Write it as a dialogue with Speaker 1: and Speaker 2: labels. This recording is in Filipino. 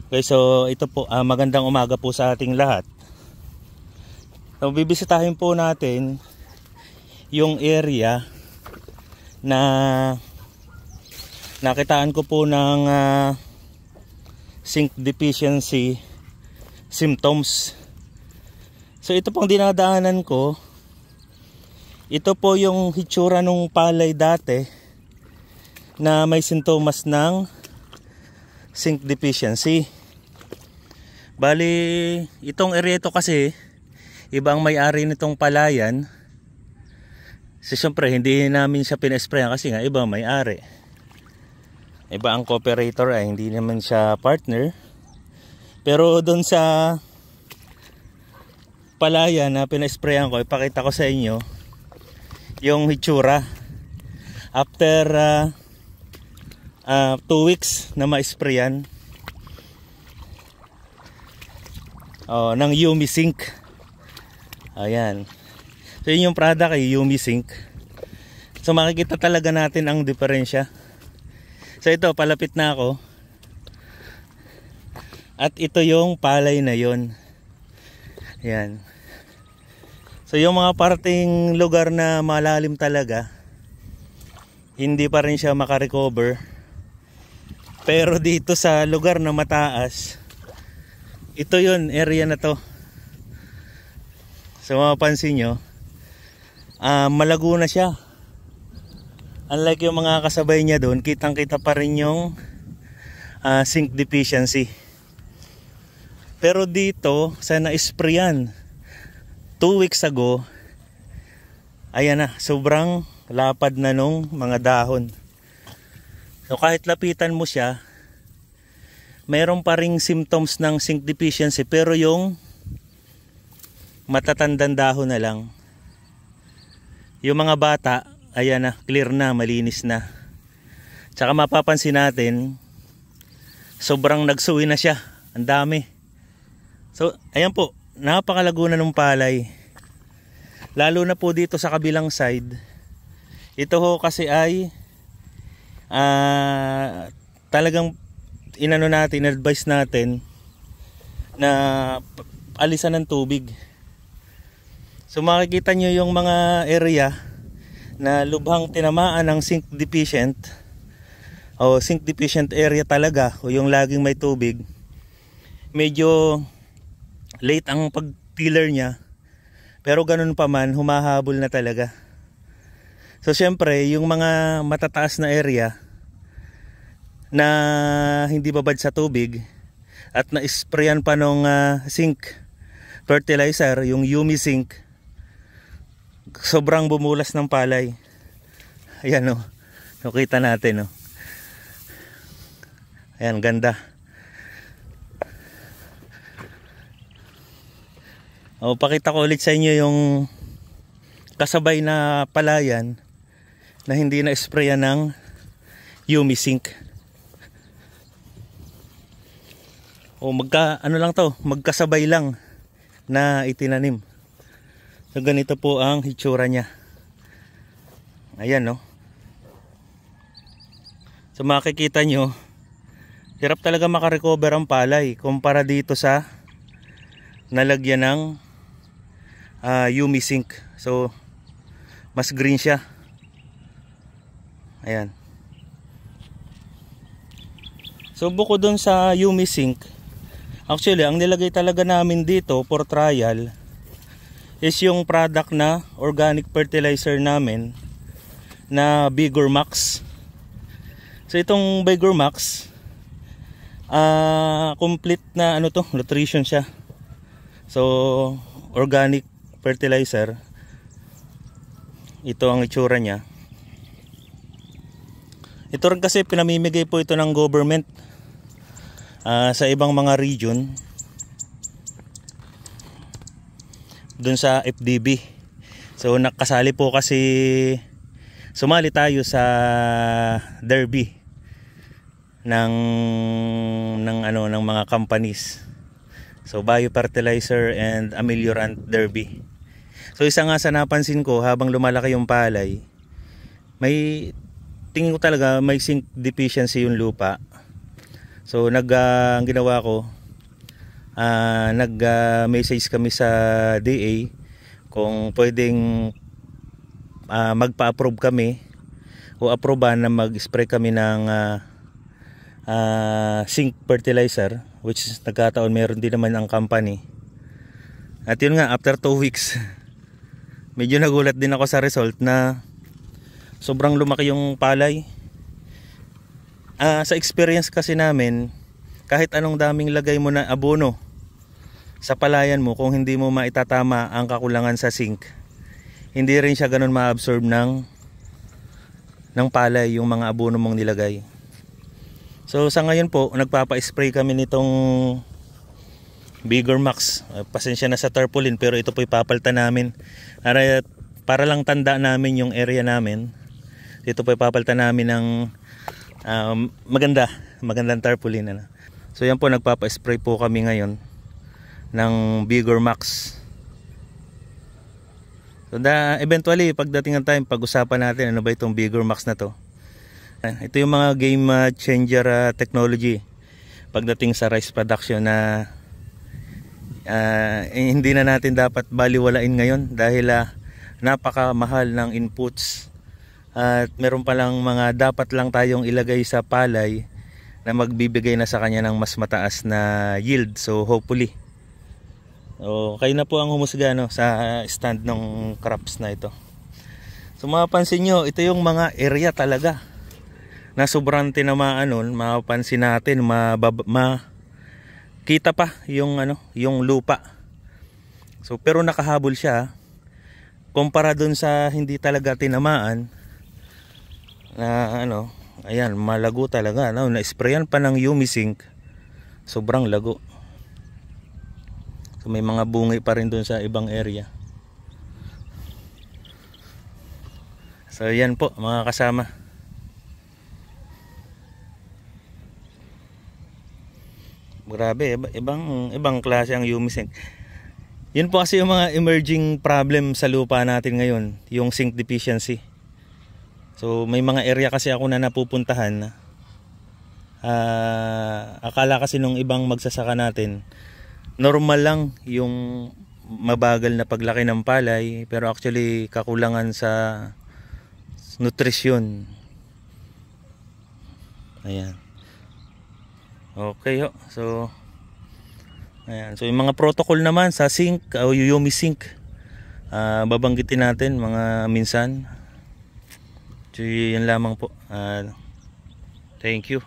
Speaker 1: Okay, so ito po, magandang umaga po sa ating lahat. So, bibisitahin po natin yung area na nakitaan ko po ng zinc deficiency symptoms. So ito pong dinadaanan ko, ito po yung hitsura nung palay dati na may sintomas ng zinc deficiency. Bali, itong area ito kasi ibang may-ari nitong palayan. So syempre hindi namin siya pina-sprayan kasi nga ibang may-ari. Iba ang cooperator, ay hindi naman siya partner. Pero doon sa palayan na pina-sprayan ko, ipakita ko sa inyo yung hitsura after 2 weeks na ma-sprayan ng Yumi Zinc. Ayan. So yun yung product ay Yumi Zinc. So makikita talaga natin ang diferensya. So ito, palapit na ako. At ito yung palay na yon. Ayan. So yung mga parting lugar na malalim talaga, hindi pa rin siya makarecover. Pero dito sa lugar na mataas, ito yun, area na to. So mapapansin nyo, malago na siya. Unlike yung mga kasabay niya doon, kitang kita pa rin yung zinc deficiency. Pero dito, sa na-sprayan 2 weeks ago, ayan na, sobrang lapad na nung mga dahon. So kahit lapitan mo siya, mayroon pa ring symptoms ng zinc deficiency, pero yung matatandang dahon na lang. Yung mga bata, ayan na, clear na, malinis na. Tsaka mapapansin natin, sobrang nagsuwi na siya, ang dami. So ayan po, napakalago na ng palay. Lalo na po dito sa kabilang side. Ito ho kasi ay talagang inano natin, advice natin na alisan ng tubig. So makikita nyo yung mga area na lubhang tinamaan ng zinc deficient o zinc deficient area talaga, o yung laging may tubig. Medyo late ang pag-tiller niya, pero ganun pa man, humahabol na talaga. So syempre yung mga matataas na area na hindi babad sa tubig at na-sprayan pa nung zinc fertilizer, yung Yumi Zinc, sobrang bumulas ng palay. Ayan o, nakita natin o. Ayan, ganda. O, pakita ko ulit sa inyo yung kasabay na palayan na hindi na-sprayan ng Yumi Zinc. O magkasabay lang na itinanim. So ganito po ang hitsura niya. Ayan no. So makikita nyo, hirap talaga makarecover ang palay kumpara dito sa nalagyan ng Yumi Zinc. So mas green siya. Ayan. So bukod dun sa Yumi Zinc, actually ang nilagay talaga namin dito for trial is yung product na organic fertilizer namin na Vigor Max. So itong Vigor Max, complete na nutrition siya. So organic fertilizer, ito ang itsura niya. Ito rin kasi pinamimigay po ito ng government sa ibang mga region dun sa FDB. So nakasali po kasi, sumali tayo sa derby ng mga companies. So biofertilizer and ameliorant derby. So isa nga sa napansin ko habang lumalaki yung palay, tingin ko talaga may zinc deficiency yung lupa. So ang ginawa ko, nag-message kami sa DA kung pwedeng magpa-approve kami o aproban na mag-spray kami ng zinc fertilizer, which is nagkataon meron din naman ang company. At yun nga, after 2 weeks medyo nagulat din ako sa result na sobrang lumaki yung palay. Sa experience kasi namin, kahit anong daming lagay mo na abono sa palayan mo, kung hindi mo maitatama ang kakulangan sa zinc, hindi rin siya ganun ma-absorb ng palay yung mga abono mong nilagay. So sa ngayon po, nagpapa-spray kami nitong Vigor Max. Pasensya na sa tarpaulin, pero ito po ipapalitan namin para lang tanda namin yung area namin. Ito po ipapalitan namin ng magandang tarpaulin. So yan po, nagpapa-spray po kami ngayon ng Vigor Max. So eventually, pagdating ng time, pag-usapan natin ano ba itong Vigor Max na to. Ito yung mga game changer technology pagdating sa rice production na hindi na natin dapat baliwalain ngayon dahil napakamahal ng inputs. At meron pa lang mga dapat lang tayong ilagay sa palay na magbibigay na sa kanya ng mas mataas na yield. So hopefully, kayo na po ang humusga sa stand ng crops na ito. So mapapansin nyo, ito yung mga area talaga na sobrang tinamaan nun. Mapapansin natin, kita pa yung yung lupa. So pero nakahabol siya kumpara dun sa hindi talaga tinamaan na ayan, malago talaga. Na-sprayan pa ng Umi-Zinc, sobrang lago. So may mga bungi pa rin dun sa ibang area. So yan po mga kasama. Grabe, ibang klase ang Umi-Zinc. Yun po kasi yung mga emerging problem sa lupa natin ngayon, yung zinc deficiency. So may mga area kasi ako na napupuntahan. Akala kasi nung ibang magsasaka natin, normal lang yung mabagal na paglaki ng palay, pero actually kakulangan sa nutrisyon. Ayan. Okay ho. So ayan. So yung mga protocol naman sa zinc o Umi-Zinc, babanggitin natin mga minsan. So yun lamang po. Thank you.